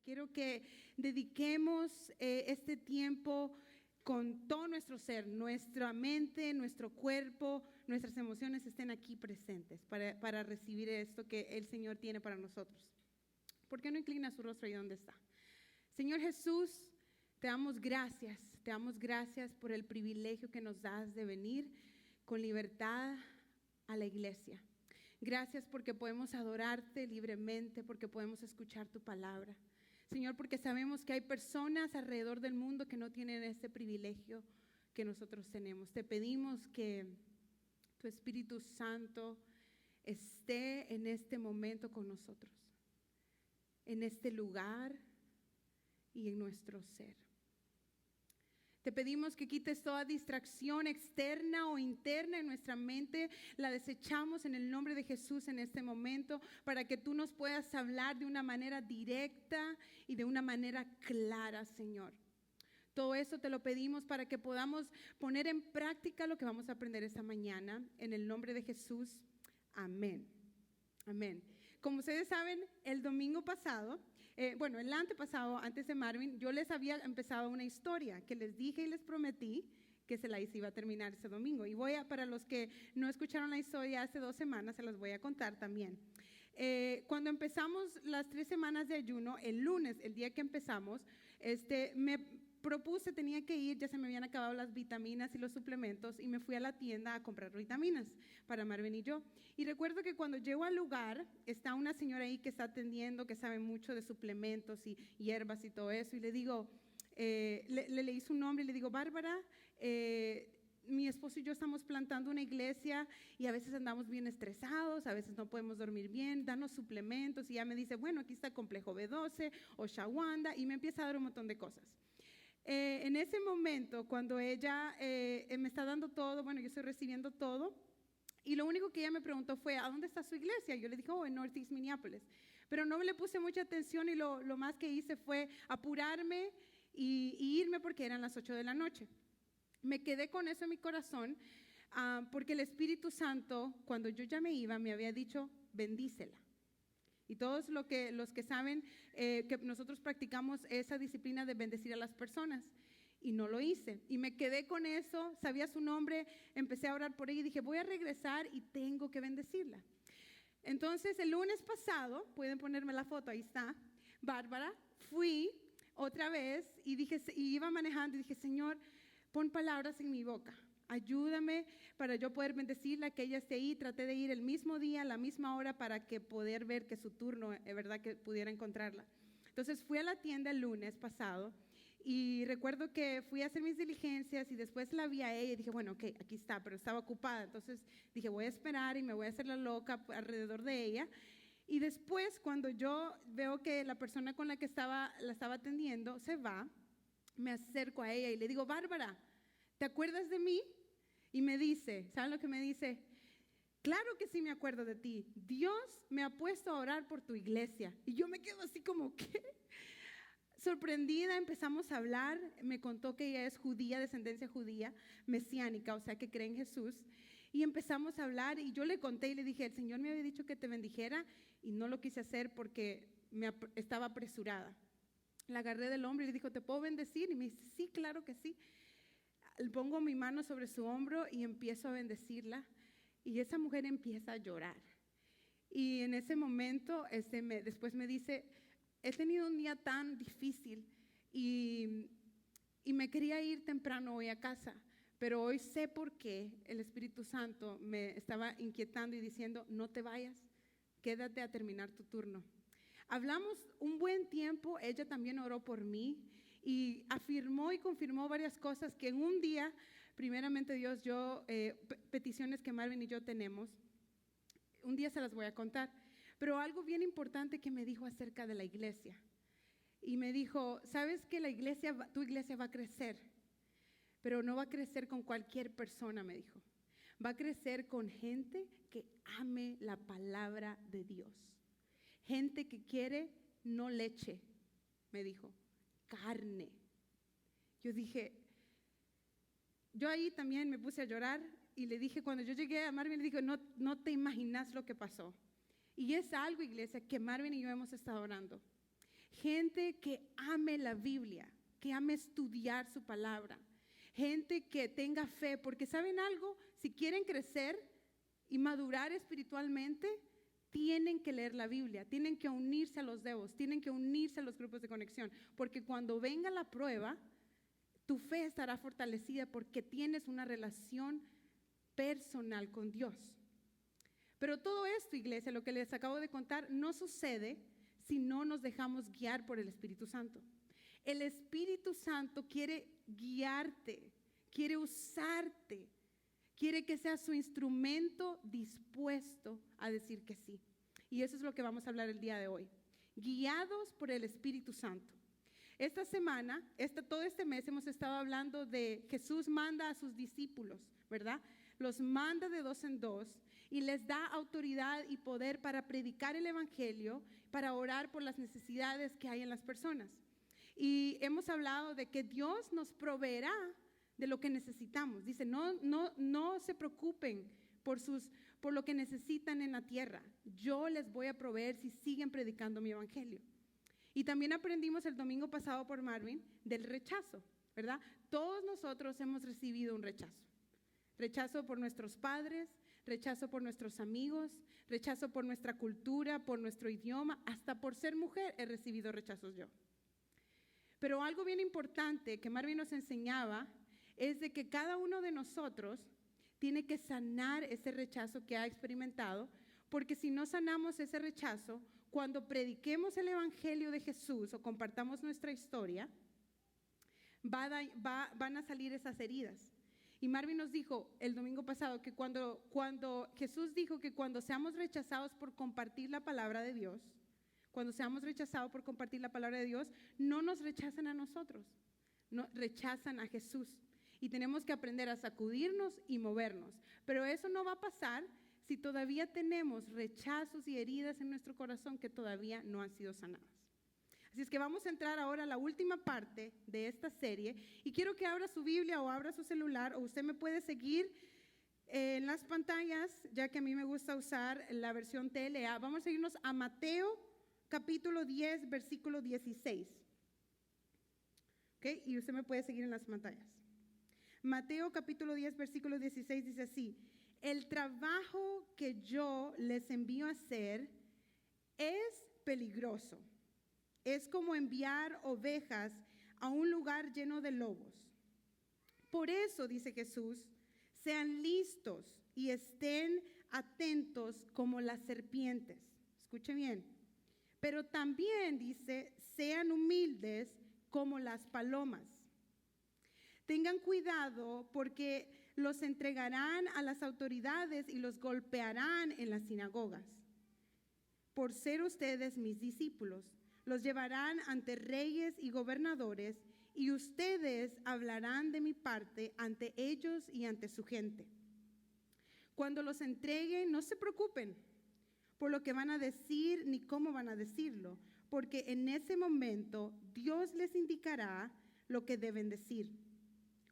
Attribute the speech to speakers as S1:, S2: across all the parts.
S1: Quiero que dediquemos este tiempo con todo nuestro ser, nuestra mente, nuestro cuerpo, nuestras emociones estén aquí presentes para recibir esto que el Señor tiene para nosotros. ¿Por qué no inclina su rostro ahí donde está? Señor Jesús, te damos gracias por el privilegio que nos das de venir con libertad a la iglesia. Gracias porque podemos adorarte libremente, porque podemos escuchar tu palabra. Señor, porque sabemos que hay personas alrededor del mundo que no tienen ese privilegio que nosotros tenemos. Te pedimos que tu Espíritu Santo esté en este momento con nosotros, en este lugar y en nuestro ser. Te pedimos que quites toda distracción externa o interna en nuestra mente. La desechamos en el nombre de Jesús en este momento para que tú nos puedas hablar de una manera directa y de una manera clara, Señor. Todo eso te lo pedimos para que podamos poner en práctica lo que vamos a aprender esta mañana. En el nombre de Jesús, amén. Amén. Como ustedes saben, el domingo pasado, el antepasado, antes de Marvin, yo les había empezado una historia que les dije y les prometí que se la iba a terminar ese domingo. Y para los que no escucharon la historia hace 2 semanas, se las voy a contar también. Cuando empezamos las 3 semanas de ayuno, el lunes, el día que empezamos, me propuse, tenía que ir, ya se me habían acabado las vitaminas y los suplementos y me fui a la tienda a comprar vitaminas para Marvin y yo. Y recuerdo que cuando llego al lugar, está una señora ahí que está atendiendo, que sabe mucho de suplementos y hierbas y todo eso, y le digo, le leí su nombre y le digo, Bárbara, mi esposo y yo estamos plantando una iglesia y a veces andamos bien estresados, a veces no podemos dormir bien, danos suplementos. Y ella me dice, bueno, aquí está complejo B12 o Shawanda, y me empieza a dar un montón de cosas. En ese momento, cuando ella me está dando todo, yo estoy recibiendo todo, y lo único que ella me preguntó fue, ¿a dónde está su iglesia? Yo le dije, en Northeast Minneapolis. Pero no le puse mucha atención y lo más que hice fue apurarme y irme porque eran las 8 de la noche. Me quedé con eso en mi corazón porque el Espíritu Santo, cuando yo ya me iba, me había dicho, bendícela. Y todos los que saben que nosotros practicamos esa disciplina de bendecir a las personas. Y no lo hice. Y me quedé con eso, sabía su nombre, empecé a orar por ella y dije, voy a regresar y tengo que bendecirla. Entonces, el lunes pasado, pueden ponerme la foto, ahí está, Bárbara, fui otra vez y iba manejando y dije, Señor, pon palabras en mi boca. Ayúdame para yo poder bendecirla, que ella esté ahí. Traté de ir el mismo día, a la misma hora, para que poder ver que su turno, es verdad, que pudiera encontrarla. Entonces fui a la tienda el lunes pasado y recuerdo que fui a hacer mis diligencias y después la vi a ella y dije, ok, aquí está, pero estaba ocupada. Entonces dije, voy a esperar y me voy a hacer la loca alrededor de ella. Y después, cuando yo veo que la persona con la que la estaba atendiendo se va, me acerco a ella y le digo, Bárbara, ¿te acuerdas de mí? Y me dice, ¿saben lo que me dice? Claro que sí me acuerdo de ti. Dios me ha puesto a orar por tu iglesia. Y yo me quedo así como, ¿qué? Sorprendida, empezamos a hablar. Me contó que ella es judía, descendencia judía, mesiánica, o sea que cree en Jesús. Y empezamos a hablar y yo le conté y le dije, el Señor me había dicho que te bendijera y no lo quise hacer porque estaba apresurada. La agarré del hombro y le dijo, ¿te puedo bendecir? Y me dice, sí, claro que sí. Pongo mi mano sobre su hombro y empiezo a bendecirla y esa mujer empieza a llorar. Y en ese momento después me dice, he tenido un día tan difícil y me quería ir temprano hoy a casa, pero hoy sé por qué el Espíritu Santo me estaba inquietando y diciendo, no te vayas, quédate a terminar tu turno. Hablamos un buen tiempo, ella también oró por mí y afirmó y confirmó varias cosas que en un día, primeramente Dios, peticiones que Marvin y yo tenemos, un día se las voy a contar, pero algo bien importante que me dijo acerca de la iglesia. Y me dijo, ¿sabes que tu iglesia va a crecer? Pero no va a crecer con cualquier persona, me dijo. Va a crecer con gente que ame la palabra de Dios. Gente que quiere no leche, me dijo, carne. Yo ahí también me puse a llorar y le dije, cuando yo llegué a Marvin, le dije, no te imaginas lo que pasó. Y es algo, iglesia, que Marvin y yo hemos estado orando. gente que ame la Biblia, que ame estudiar su palabra, gente que tenga fe, porque ¿saben algo? Si quieren crecer y madurar espiritualmente, tienen que leer la Biblia, tienen que unirse a los devos, tienen que unirse a los grupos de conexión, porque cuando venga la prueba, tu fe estará fortalecida porque tienes una relación personal con Dios. Pero todo esto, iglesia, lo que les acabo de contar, no sucede si no nos dejamos guiar por el Espíritu Santo. El Espíritu Santo quiere guiarte, quiere usarte, quiere que seas su instrumento dispuesto a decir que sí. Y eso es lo que vamos a hablar el día de hoy. Guiados por el Espíritu Santo. Esta semana, todo este mes hemos estado hablando de Jesús manda a sus discípulos, ¿verdad? Los manda de 2 en 2 y les da autoridad y poder para predicar el evangelio, para orar por las necesidades que hay en las personas. Y hemos hablado de que Dios nos proveerá de lo que necesitamos. Dice, no se preocupen por lo que necesitan en la tierra. Yo les voy a proveer si siguen predicando mi evangelio. Y también aprendimos el domingo pasado por Marvin del rechazo, ¿verdad? Todos nosotros hemos recibido un rechazo. Rechazo por nuestros padres, rechazo por nuestros amigos, rechazo por nuestra cultura, por nuestro idioma, hasta por ser mujer he recibido rechazos yo. Pero algo bien importante que Marvin nos enseñaba es de que cada uno de nosotros tiene que sanar ese rechazo que ha experimentado, porque si no sanamos ese rechazo, cuando prediquemos el evangelio de Jesús o compartamos nuestra historia, van a salir esas heridas. Y Marvin nos dijo el domingo pasado que cuando Jesús dijo que cuando seamos rechazados por compartir la palabra de Dios, cuando seamos rechazados por compartir la palabra de Dios, no nos rechazan a nosotros, no, rechazan a Jesús. Y tenemos que aprender a sacudirnos y movernos. Pero eso no va a pasar si todavía tenemos rechazos y heridas en nuestro corazón que todavía no han sido sanadas. Así es que vamos a entrar ahora a la última parte de esta serie y quiero que abra su Biblia o abra su celular o usted me puede seguir en las pantallas, ya que a mí me gusta usar la versión TLA. Vamos a irnos a Mateo capítulo 10, versículo 16. ¿Okay? Y usted me puede seguir en las pantallas. Mateo capítulo 10, versículo 16 dice así: el trabajo que yo les envío a hacer es peligroso. Es como enviar ovejas a un lugar lleno de lobos. Por eso, dice Jesús, sean listos y estén atentos como las serpientes. Escuche bien. Pero también dice, sean humildes como las palomas. Tengan cuidado porque los entregarán a las autoridades y los golpearán en las sinagogas. Por ser ustedes mis discípulos, los llevarán ante reyes y gobernadores y ustedes hablarán de mi parte ante ellos y ante su gente. Cuando los entreguen, no se preocupen por lo que van a decir ni cómo van a decirlo, porque en ese momento Dios les indicará lo que deben decir.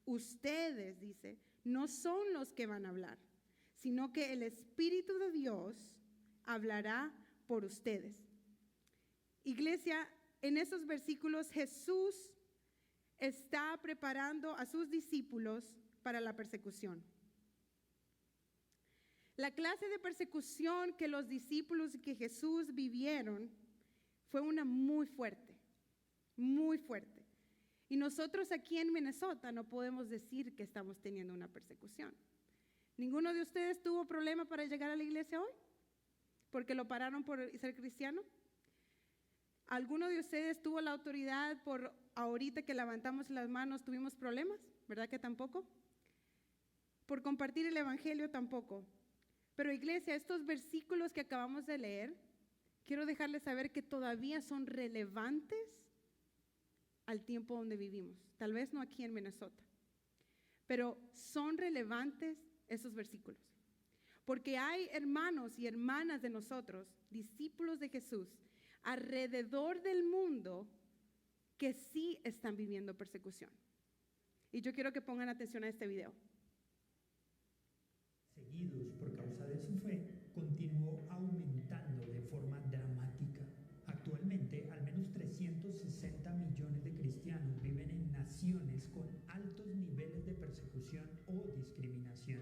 S1: Ustedes, dice, no son los que van a hablar, sino que el Espíritu de Dios hablará por ustedes. Iglesia, en esos versículos Jesús está preparando a sus discípulos para la persecución. La clase de persecución que los discípulos y que Jesús vivieron fue una muy fuerte, muy fuerte. Y nosotros aquí en Minnesota no podemos decir que estamos teniendo una persecución. ¿Ninguno de ustedes tuvo problema para llegar a la iglesia hoy? ¿Porque lo pararon por ser cristiano? ¿Alguno de ustedes tuvo la autoridad por ahorita que levantamos las manos tuvimos problemas? ¿Verdad que tampoco? Por compartir el evangelio tampoco. Pero iglesia, estos versículos que acabamos de leer, quiero dejarles saber que todavía son relevantes al tiempo donde vivimos. Tal vez no aquí en Minnesota, pero son relevantes esos versículos. Porque hay hermanos y hermanas de nosotros, discípulos de Jesús, alrededor del mundo que sí están viviendo persecución. Y yo quiero que pongan atención a este video.
S2: Seguidos por causa de su fe, continuó aumentando de forma dramática. Actualmente, al menos 300 160 millones de cristianos viven en naciones con altos niveles de persecución o discriminación.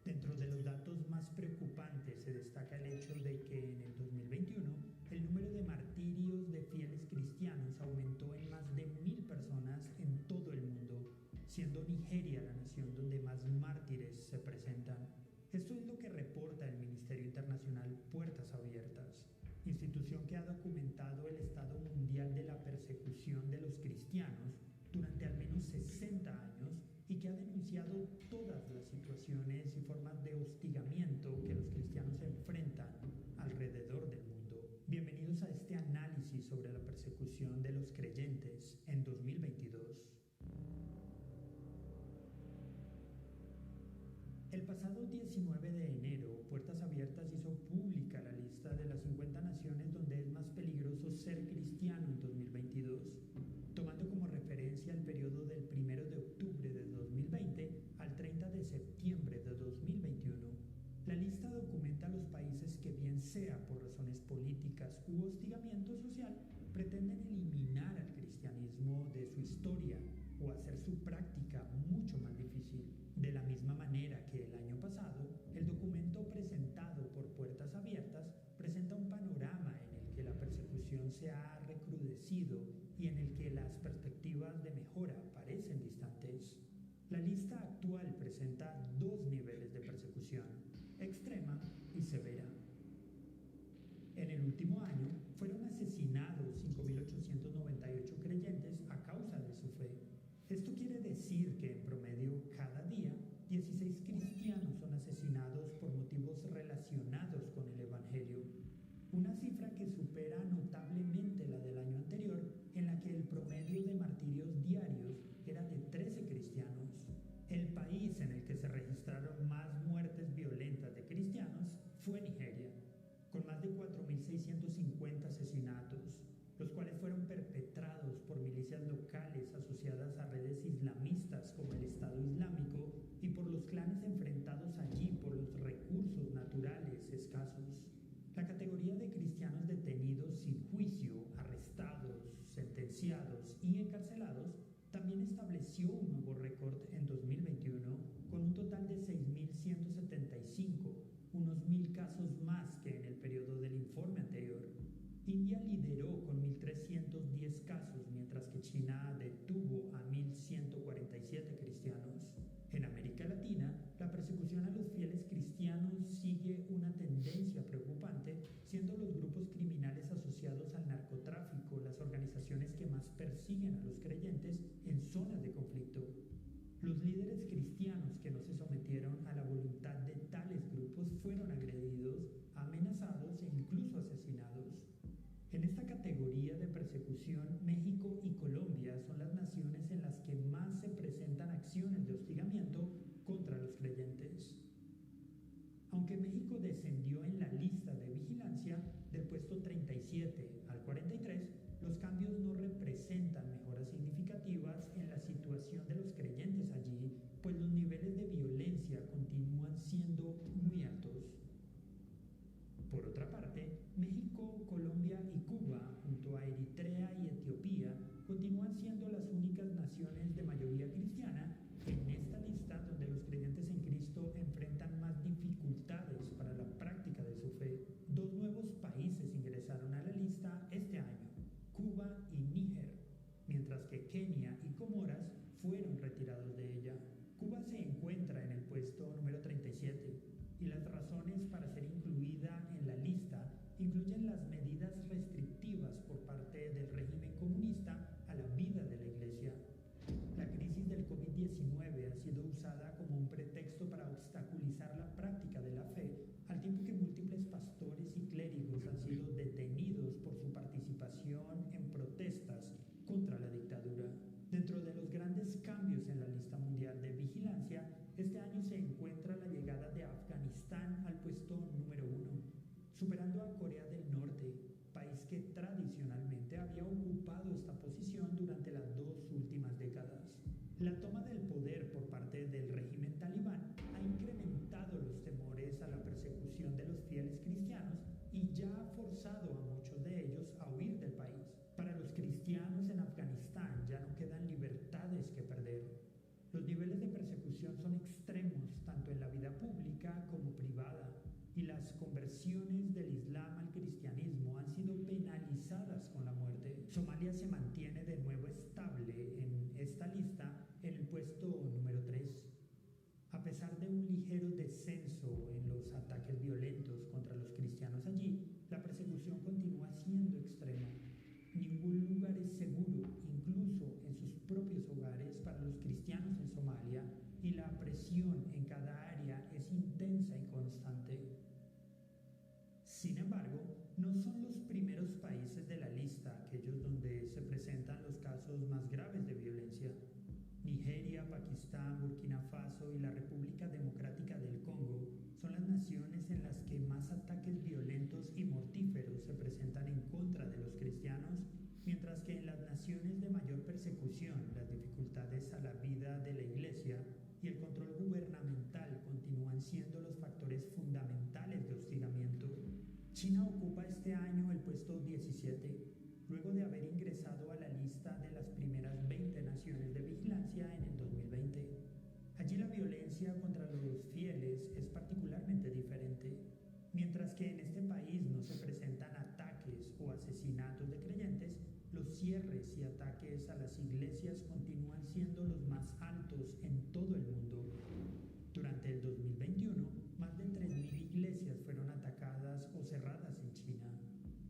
S2: Dentro de los datos más preocupantes se destaca el hecho de que en el 2021 el número de martirios de fieles cristianos aumentó en más de 1.000 personas en todo el mundo, siendo Nigeria la nación donde más mártires se presentan. Esto es lo que reporta el Ministerio Internacional Puertas Abiertas, institución que ha documentado el estado mundial de la persecución de los cristianos durante al menos 60 años y que ha denunciado todas las situaciones y formas de hostigamiento que los cristianos enfrentan alrededor del mundo. Bienvenidos a este análisis sobre la persecución de los creyentes en 2022. El pasado 19 de enero, Puertas Abiertas hizo pública la lista de las 50 naciones donde es más peligroso ser cristiano en 2022, tomando como referencia el periodo del 1 de octubre de 2020 al 30 de septiembre de 2021. La lista documenta los países que, bien sea por razones políticas u hostigamiento social, pretenden eliminar al cristianismo de su historia o hacer su práctica mucho más difícil. De la misma manera que el año pasado, el documento presentado por Puertas Abiertas presenta un panorama en el que la persecución se ha recrudecido y en el que las perspectivas de mejora parecen distantes. La lista actual presenta dos niveles de persecución, extrema y severa. En el último año fueron asesinados 5.898 creyentes a causa de su fe. Esto quiere decir que en promedio cada día 16 cristianos son asesinados por motivos relacionados con el Evangelio, una cifra que supera notablemente la del año anterior, en la que el promedio de martirios diarios era de 13 cristianos. El país en el que se registraron más muertes violentas de cristianos fue Nigeria, con más de 4.650 asesinatos, los cuales fueron perpetrados por milicias locales asociadas a redes islamistas como el Estado Islámico y por los clanes enfrentados allí por los recursos naturales escasos. La categoría de cristianos detenidos sin juicio, arrestados, sentenciados y encarcelados también estableció un nuevo récord en 2021 con un total de 6.175, unos 1.000 casos más que en el periodo del informe anterior. India lideró con 1.310 casos, mientras que China detuvo a 1.147 cristianos. En América Latina, la persecución a los fieles cristianos sigue una tendencia preocupante, siendo los grupos criminales asociados al narcotráfico las organizaciones que más persiguen a los creyentes en zonas de conflicto. Los líderes cristianos que no se sometieron a la voluntad de tales grupos fueron agredidos, amenazados e incluso asesinados. En esta categoría de persecución, México y Colombia son las naciones en las que más se presentan acciones de hostigamiento contra los creyentes. Aunque México descendió en la lista de vigilancia del puesto 37 al 43, los cambios no representan mejoras significativas en la situación de los creyentes allí, pues los niveles de violencia continúan siendo muy altos. Por otra parte, México, Colombia y Cuba, junto a Eritrea y Etiopía, continúan siendo las únicas naciones de mayoría cristiana en esta lista donde los creyentes en Cristo enfrentan más dificultades para la práctica de su fe. Dos nuevos países ingresaron a la lista este año, Cuba y Níger, mientras que Kenia y Comoras fueron retirados de ella. Cuba se encuentra en el puesto número 37 y las razones para ser incluida en la lista incluyen las medidas restrictivas por parte del régimen comunista a la vida de la Iglesia. La crisis del COVID-19 ha sido usada como un pretexto para obstaculizar la práctica de la fe, al tiempo que múltiples pastores y clérigos han sido detenidos por su participación en protestas contra la dictadura. Dentro de los grandes cambios en la lista mundial de vigilancia, este año se encuentra la llegada de Afganistán al puesto número 1, superando a Corea del Norte, país que tradicionalmente había ocupado esta posición durante las dos últimas décadas. La toma del poder por parte del régimen talibán ha incrementado los temores a la persecución de los fieles cristianos y ya ha forzado a muchos de ellos a huir del país. Para los Los niveles de persecución son extremos tanto en la vida pública como privada, y las conversiones del Islam al cristianismo han sido penalizadas con la muerte. Somalia se mantiene de nuevo estable en esta lista en el puesto número 3. A pesar de un ligero descenso en los ataques violentos contra los cristianos allí, la persecución continúa siendo extrema. Ningún lugar es seguro, incluso en sus propios hogares, para los cristianos en Somalia, y la presión en cada área es intensa y constante. Sin embargo, no son los primeros países de la lista aquellos donde se presentan los casos más graves de violencia. Nigeria, Pakistán, Burkina Faso y la República Democrática del Congo son las naciones en las que más ataques violentos y mortíferos se presentan en contra de los cristianos, mientras que en las naciones de mayor persecución, las dificultades a la vida de la Iglesia y el control gubernamental continúan siendo los factores fundamentales de hostigamiento. China ocupa este año el puesto 17, luego de haber ingresado a la lista de las primeras 20 naciones de vigilancia en el 2020. Allí la violencia contra los fieles es particularmente diferente. Mientras que en este país no se presentan ataques o asesinatos de creyentes, los cierres y ataques a las iglesias continúan siendo los más altos en todo el mundo. Durante el 2021, más de 3.000 iglesias fueron atacadas o cerradas en China.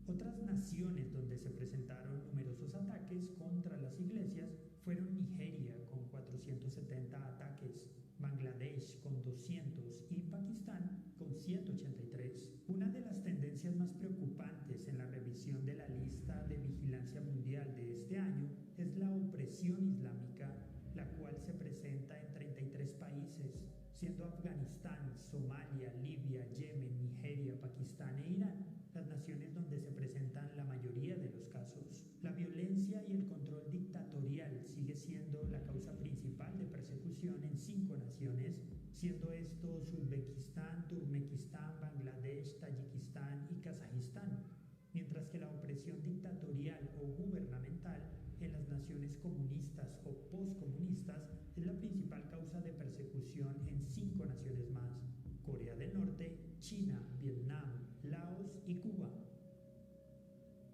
S2: Otras naciones donde se presentaron numerosos ataques contra las iglesias fueron Nigeria con 470 ataques, Bangladesh con 200 y Pakistán con 183. Una de las tendencias más preocupantes en la revisión de la lista de vigilancia mundial de este año es la opresión islámica, la cual se presenta en 33 países, siendo Afganistán, Somalia, Libia, Yemen, Nigeria, Pakistán e Irán las naciones donde se presentan la mayoría de los casos. La violencia y el control dictatorial sigue siendo la causa principal de persecución en 5 naciones, siendo estos Uzbekistán, Turkmenistán, Bangladesh, Tayikistán y Kazajistán, mientras que la opresión dictatorial o gubernamental en las naciones comunistas o postcomunistas es la principal causa de persecución en 5 naciones más: Corea del Norte, China, Vietnam, Laos y Cuba.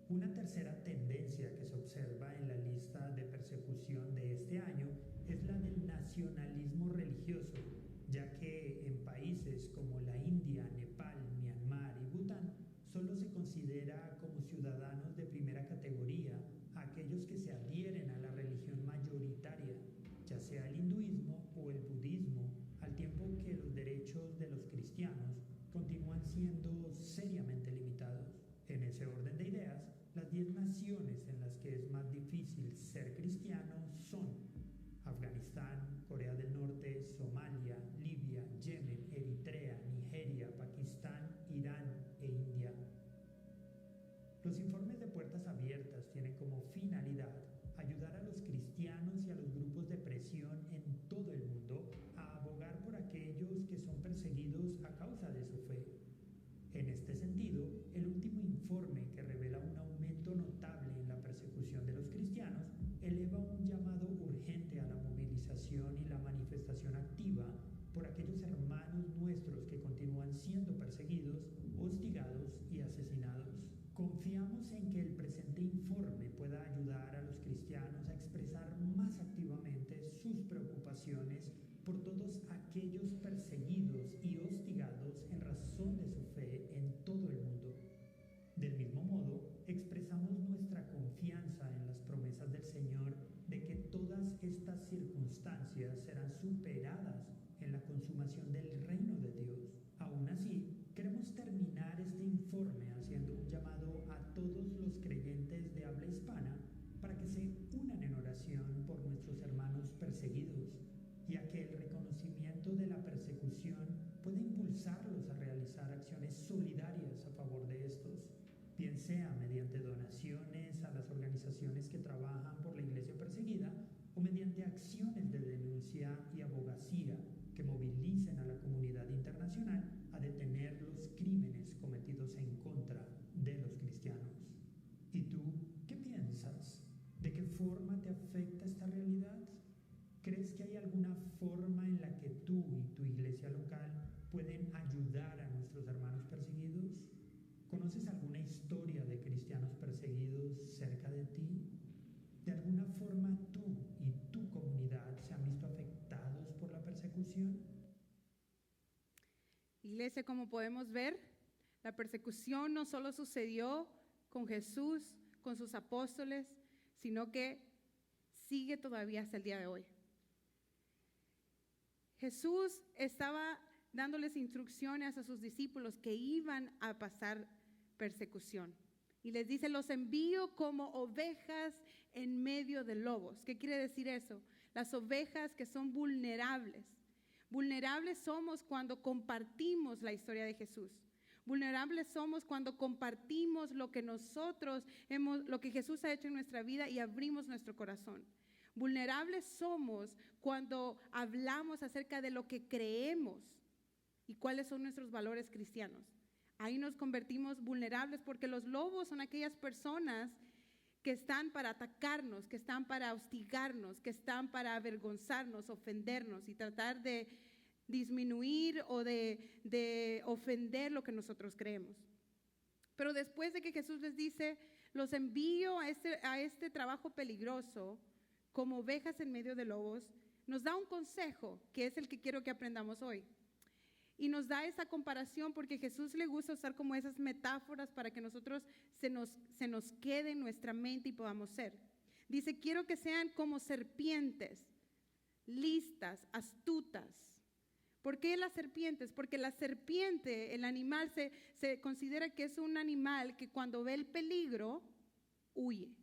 S2: Una tercera tendencia que se observa en la lista de persecución de este año es la del nacionalismo religioso, ya que en países como la India, Nepal, Myanmar y Bután solo se considera como ciudadanos de primera categoría a aquellos que se adhieren a la religión mayoritaria, ya sea el hinduismo o el budismo, al tiempo que los derechos de los cristianos continúan siendo seriamente limitados. En ese orden de ideas, las 10 naciones en las que es más difícil ser cristiano son Afganistán, Corea del Norte, Somalia, Libia, Yemen, Eritrea, Nigeria, Pakistán, Irán e India. Los informes de Puertas Abiertas tienen como finalidad ayudar a los cristianos y a los grupos de presión en todo el mundo a abogar por aquellos que son perseguidos a causa de su fe. En este sentido, el último informe, que revela un aumento notable en la persecución de los cristianos, eleva un llamado urgente a la movilización y la manifestación activa por aquellos hermanos nuestros que continúan siendo perseguidos, hostigados y asesinados. Confiamos en que el presente informe pueda ayudar a los cristianos a expresar más activamente sus preocupaciones por todos aquellos perseguidos y hostigados en razón de su fe en todo el mundo. Del mismo modo, expresamos nuestra confianza en las promesas del Señor de que todas estas circunstancias serán superadas en la consumación del reino de Dios. Aún así, queremos terminar este informe haciendo un llamado a todos los creyentes de habla hispana para que se unan en oración por nuestros hermanos perseguidos, ya que el reconocimiento de la persecución puede impulsarlos a realizar acciones solidarias a favor de estos, bien sea mediante donaciones a las organizaciones que trabajan por la iglesia perseguida o mediante acciones de denuncia y abogacía que movilicen a la comunidad internacional a detener los crímenes cometidos en contra de los cristianos. ¿Y tú qué piensas? ¿De qué forma te afecta esta realidad? ¿Crees que hay alguna forma en la que tú y tu iglesia local pueden ayudar a nuestros hermanos perseguidos? ¿Conoces alguna historia de cristianos perseguidos cerca de ti? ¿De alguna forma tú y tu comunidad se han visto afectados por la persecución?
S1: Iglesia, como podemos ver, la persecución no solo sucedió con Jesús, con sus apóstoles, sino que sigue todavía hasta el día de hoy. Jesús estaba dándoles instrucciones a sus discípulos que iban a pasar persecución. Y les dice, los envío como ovejas en medio de lobos. ¿Qué quiere decir eso? Las ovejas que son vulnerables. Vulnerables somos cuando compartimos la historia de Jesús. Vulnerables somos cuando compartimos lo que lo que Jesús ha hecho en nuestra vida y abrimos nuestro corazón. Vulnerables somos cuando hablamos acerca de lo que creemos y cuáles son nuestros valores cristianos. Ahí nos convertimos vulnerables porque los lobos son aquellas personas que están para atacarnos, que están para hostigarnos, que están para avergonzarnos, ofendernos y tratar de disminuir o de ofender lo que nosotros creemos. Pero después de que Jesús les dice, los envío a este trabajo peligroso, como ovejas en medio de lobos, nos da un consejo que es el que quiero que aprendamos hoy. Y nos da esa comparación porque Jesús le gusta usar como esas metáforas para que nosotros se nos quede en nuestra mente y podamos ser. Dice, quiero que sean como serpientes, listas, astutas. ¿Por qué las serpientes? Porque la serpiente, el animal, se considera que es un animal que cuando ve el peligro, huye.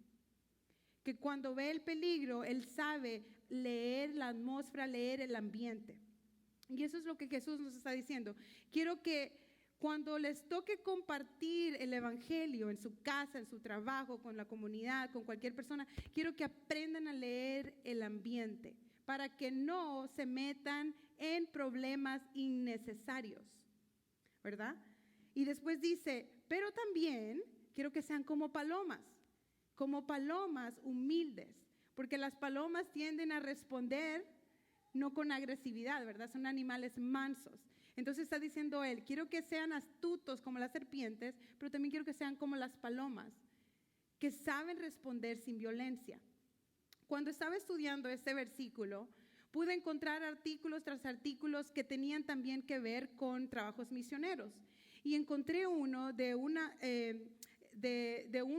S1: Que cuando ve el peligro, él sabe leer la atmósfera, leer el ambiente. Y eso es lo que Jesús nos está diciendo. Quiero que cuando les toque compartir el evangelio en su casa, en su trabajo, con la comunidad, con cualquier persona, quiero que aprendan a leer el ambiente para que no se metan en problemas innecesarios, ¿verdad? Y después dice, pero también quiero que sean como palomas humildes, porque las palomas tienden a responder no con agresividad, ¿verdad? Son animales mansos. Entonces está diciendo él, quiero que sean astutos como las serpientes, pero también quiero que sean como las palomas, que saben responder sin violencia. Cuando estaba estudiando este versículo, pude encontrar artículos tras artículos que tenían también que ver con trabajos misioneros. Y encontré uno de un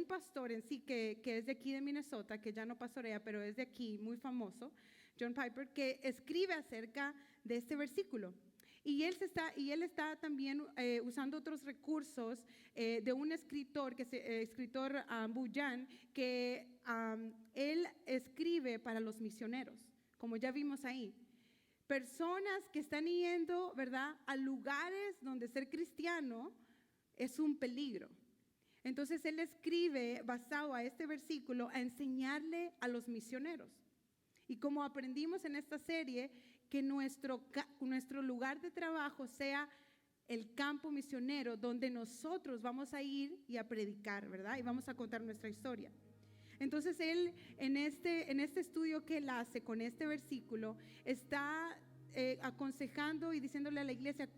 S1: pastor en sí que es de aquí de Minnesota, que ya no pastorea, pero es de aquí, muy famoso, John Piper, que escribe acerca de este versículo. Y él está también usando otros recursos de un escritor, escritor Bujan, que él escribe para los misioneros, como ya vimos ahí. Personas que están yendo, ¿verdad?, a lugares donde ser cristiano es un peligro. Entonces él escribe, basado a este versículo, a enseñarle a los misioneros. Y como aprendimos en esta serie, que nuestro lugar de trabajo sea el campo misionero donde nosotros vamos a ir y a predicar, ¿verdad? Y vamos a contar nuestra historia. Entonces él, en este estudio que él hace con este versículo, está aconsejando y diciéndole a la iglesia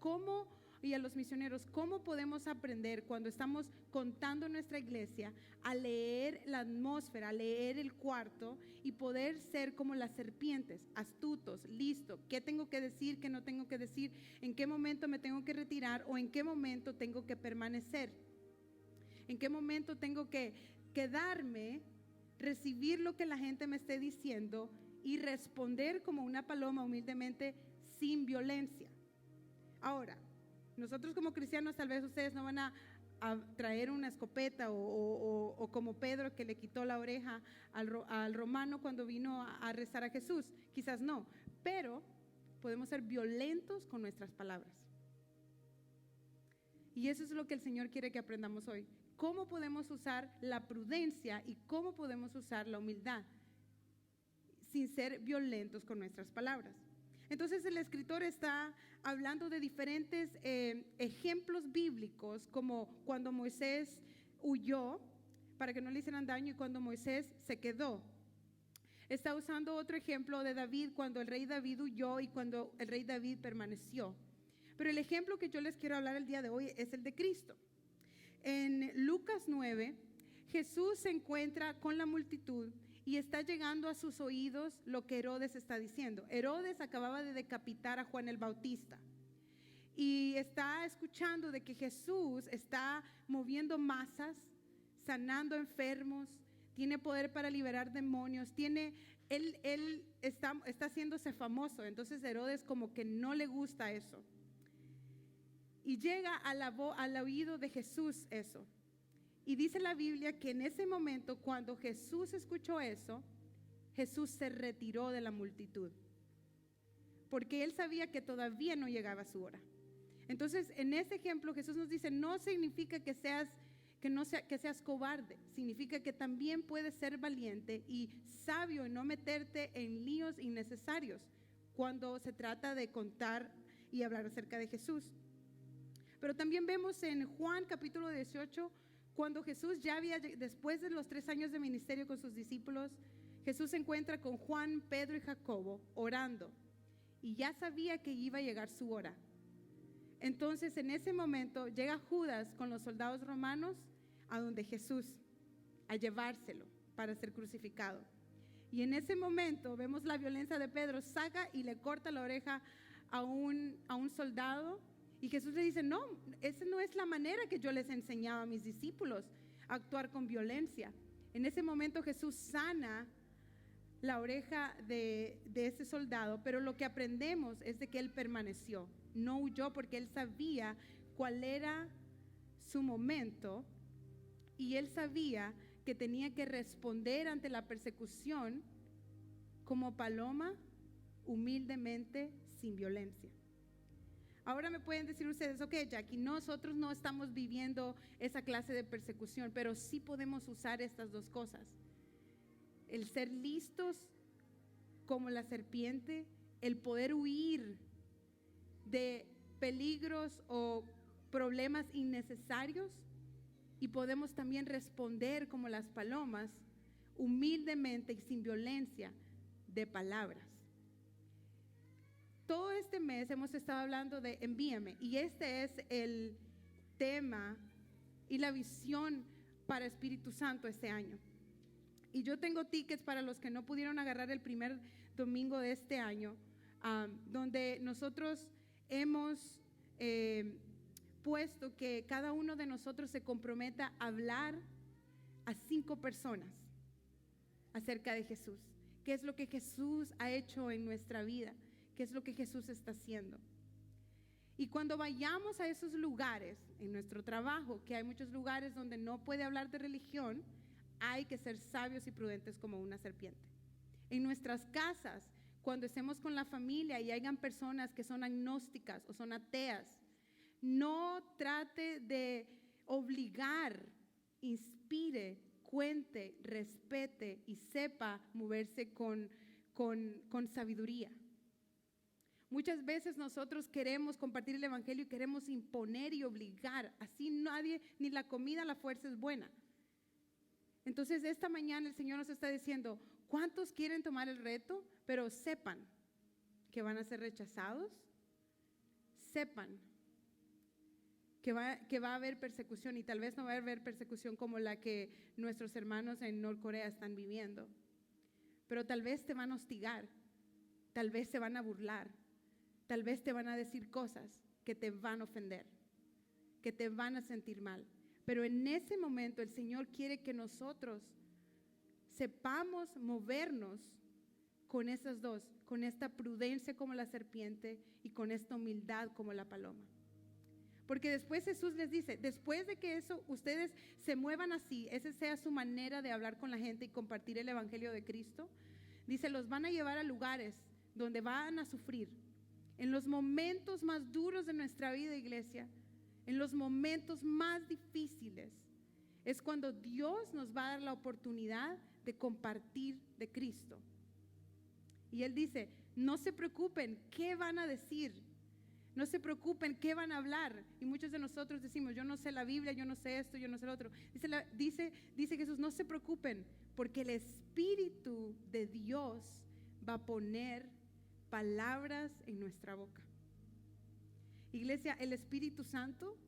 S1: y a los misioneros, ¿cómo podemos aprender cuando estamos contando nuestra iglesia a leer la atmósfera, a leer el cuarto y poder ser como las serpientes, astutos, listos? ¿Qué tengo que decir, qué no tengo que decir? ¿En qué momento me tengo que retirar o en qué momento tengo que permanecer? ¿En qué momento tengo que quedarme, recibir lo que la gente me esté diciendo y responder como una paloma humildemente sin violencia? Ahora, nosotros como cristianos, tal vez ustedes no van a traer una escopeta o como Pedro que le quitó la oreja al romano cuando vino a arrestar a Jesús. Quizás no, pero podemos ser violentos con nuestras palabras. Y eso es lo que el Señor quiere que aprendamos hoy. ¿Cómo podemos usar la prudencia y cómo podemos usar la humildad sin ser violentos con nuestras palabras? Entonces el escritor está hablando de diferentes ejemplos bíblicos, como cuando Moisés huyó para que no le hicieran daño y cuando Moisés se quedó. está usando otro ejemplo de David cuando el rey David huyó y cuando el rey David permaneció. Pero el ejemplo que yo les quiero hablar el día de hoy es el de Cristo. En Lucas 9, Jesús se encuentra con la multitud y está llegando a sus oídos lo que Herodes está diciendo. Herodes acababa de decapitar a Juan el Bautista y está escuchando de que Jesús está moviendo masas, sanando enfermos, tiene poder para liberar demonios, él está haciéndose famoso. Entonces Herodes como que no le gusta eso. Y llega al oído de Jesús eso. Y dice la Biblia que en ese momento, cuando Jesús escuchó eso, Jesús se retiró de la multitud, porque él sabía que todavía no llegaba su hora. Entonces, en ese ejemplo, Jesús nos dice, no significa que seas cobarde, significa que también puedes ser valiente y sabio en no meterte en líos innecesarios cuando se trata de contar y hablar acerca de Jesús. Pero también vemos en Juan capítulo 18, cuando Jesús después de los 3 años de ministerio con sus discípulos, Jesús se encuentra con Juan, Pedro y Jacobo orando y ya sabía que iba a llegar su hora. Entonces en ese momento llega Judas con los soldados romanos a donde Jesús, a llevárselo para ser crucificado. Y en ese momento vemos la violencia de Pedro, saca y le corta la oreja a un soldado. Y Jesús le dice, no, esa no es la manera que yo les enseñaba a mis discípulos, a actuar con violencia. En ese momento Jesús sana la oreja de ese soldado, pero lo que aprendemos es de que él permaneció, no huyó, porque él sabía cuál era su momento y él sabía que tenía que responder ante la persecución como paloma, humildemente, sin violencia. Ahora me pueden decir ustedes, ok, Jackie, nosotros no estamos viviendo esa clase de persecución, pero sí podemos usar estas dos cosas. El ser listos como la serpiente, el poder huir de peligros o problemas innecesarios, y podemos también responder como las palomas, humildemente y sin violencia, de palabras. Todo este mes hemos estado hablando de envíame, y este es el tema y la visión para Espíritu Santo este año. Y yo tengo tickets para los que no pudieron agarrar el primer domingo de este año, donde nosotros hemos puesto que cada uno de nosotros se comprometa a hablar a 5 personas acerca de Jesús. ¿Qué es lo que Jesús ha hecho en nuestra vida? ¿Qué es lo que Jesús está haciendo? Y cuando vayamos a esos lugares, en nuestro trabajo, que hay muchos lugares donde no puede hablar de religión, hay que ser sabios y prudentes como una serpiente. En nuestras casas, cuando estemos con la familia y hayan personas que son agnósticas o son ateas, no trate de obligar, inspire, cuente, respete y sepa moverse con sabiduría. Muchas veces nosotros queremos compartir el evangelio y queremos imponer y obligar. Así nadie, ni la comida a la fuerza es buena. Entonces esta mañana el Señor nos está diciendo, ¿cuántos quieren tomar el reto? Pero sepan que van a ser rechazados. Sepan que va a haber persecución, y tal vez no va a haber persecución como la que nuestros hermanos en Norcorea están viviendo. Pero tal vez te van a hostigar, tal vez se van a burlar. Tal vez te van a decir cosas que te van a ofender, que te van a sentir mal. Pero en ese momento el Señor quiere que nosotros sepamos movernos con esas dos, con esta prudencia como la serpiente y con esta humildad como la paloma. Porque después Jesús les dice, después de que eso ustedes se muevan así, esa sea su manera de hablar con la gente y compartir el evangelio de Cristo, dice, los van a llevar a lugares donde van a sufrir. En los momentos más duros de nuestra vida, iglesia, en los momentos más difíciles, es cuando Dios nos va a dar la oportunidad de compartir de Cristo. Y Él dice, no se preocupen, ¿qué van a decir? No se preocupen, ¿qué van a hablar? Y muchos de nosotros decimos, yo no sé la Biblia, yo no sé esto, yo no sé lo otro. Dice Jesús, no se preocupen, porque el Espíritu de Dios va a poner palabras en nuestra boca. Iglesia, el Espíritu Santo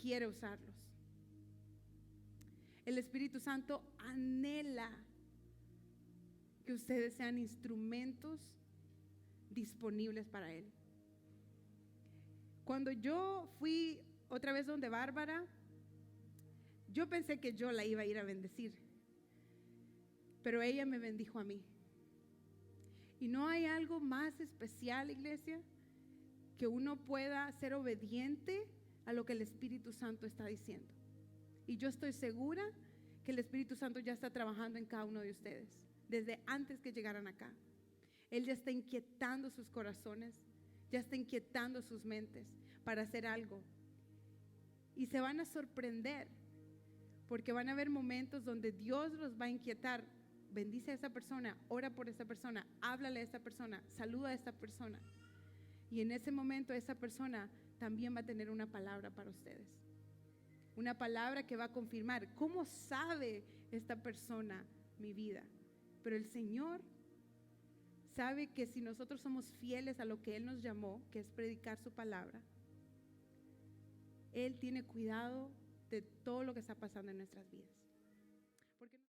S1: quiere usarlos. El Espíritu Santo anhela que ustedes sean instrumentos disponibles para Él. Cuando yo fui otra vez donde Bárbara, yo pensé que yo la iba a ir a bendecir, pero ella me bendijo a mí. Y no hay algo más especial, iglesia, que uno pueda ser obediente a lo que el Espíritu Santo está diciendo. Y yo estoy segura que el Espíritu Santo ya está trabajando en cada uno de ustedes, desde antes que llegaran acá. Él ya está inquietando sus corazones, ya está inquietando sus mentes para hacer algo. Y se van a sorprender, porque van a haber momentos donde Dios los va a inquietar. Bendice a esa persona, ora por esa persona, háblale a esa persona, saluda a esa persona. Y en ese momento esa persona también va a tener una palabra para ustedes. Una palabra que va a confirmar cómo sabe esta persona mi vida. Pero el Señor sabe que si nosotros somos fieles a lo que Él nos llamó, que es predicar su palabra, Él tiene cuidado de todo lo que está pasando en nuestras vidas.